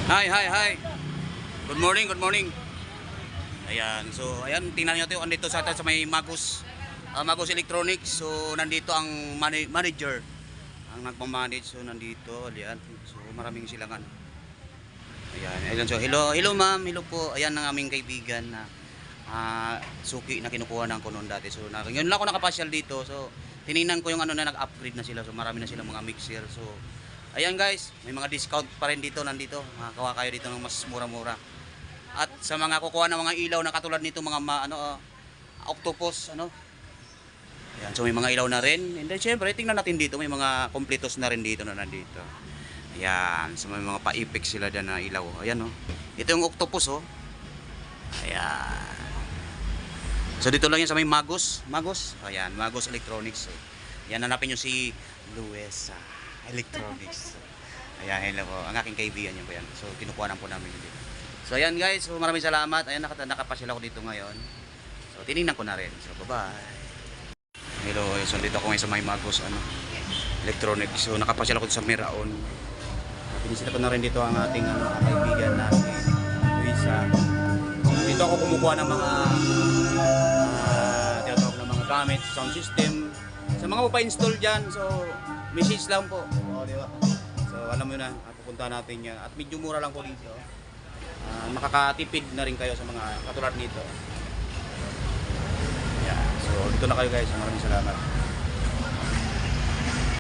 Hi, hi, hi. Good morning, good morning. Ayan, so ayan, tingnan niyo ito, andito sa may Magus, Magus Electronics. So nandito ang manager, ang nagmamanage. So nandito, ayan. So maraming silangan. Ayan, ayan. So hello ma'am, hello po. Ayan ang aming kaibigan na suki na kinukuha ng kunon dati. So ngayon lang ako nakapasyal dito. So tiningnan ko yung ano na nag-upgrade na sila. So marami na silang mga mixer. So ayan guys, may mga discount pa rin dito nandito. Makakuha kayo dito ng mas mura-mura. At sa mga kukuha ng mga ilaw na katulad nito mga octopus ano. Ayan, so may mga ilaw na rin. And then syempre, tingnan natin dito, may mga kompletos na rin dito na nandito. Ayan, so may mga pa-epic sila dyan na ilaw. Ayan oh. Ito yung octopus oh. Ayan. So dito lang yan sa may Magus. Ayan, Magus Electronics. So, ayan, hanapin nyo si Luesa Electronics. Ayan, hello po. Ang aking kaibigan yun po yan. So kinukuha po namin dito. So ayan guys, so maraming salamat. Ayan, nakapasyal ako dito ngayon. So tinignan ko na rin. So bye-bye. Hello, so dito ako ngayon sa may Magus Electronics. So nakapasyal ako dito sa Miraon. Pinisita ko na rin dito ang ating kaibigan natin, Luisa. So dito ako kumukuha ng mga tinatawag ng mga gamit, sound system. Sa mga pa-install dyan, so message lang po. O, di ba? So alam mo na, pupunta natin yan. At medyo mura lang po dito. Makakatipid na rin kayo sa mga katulad nito. Yeah. So dito na kayo guys. Maraming salamat.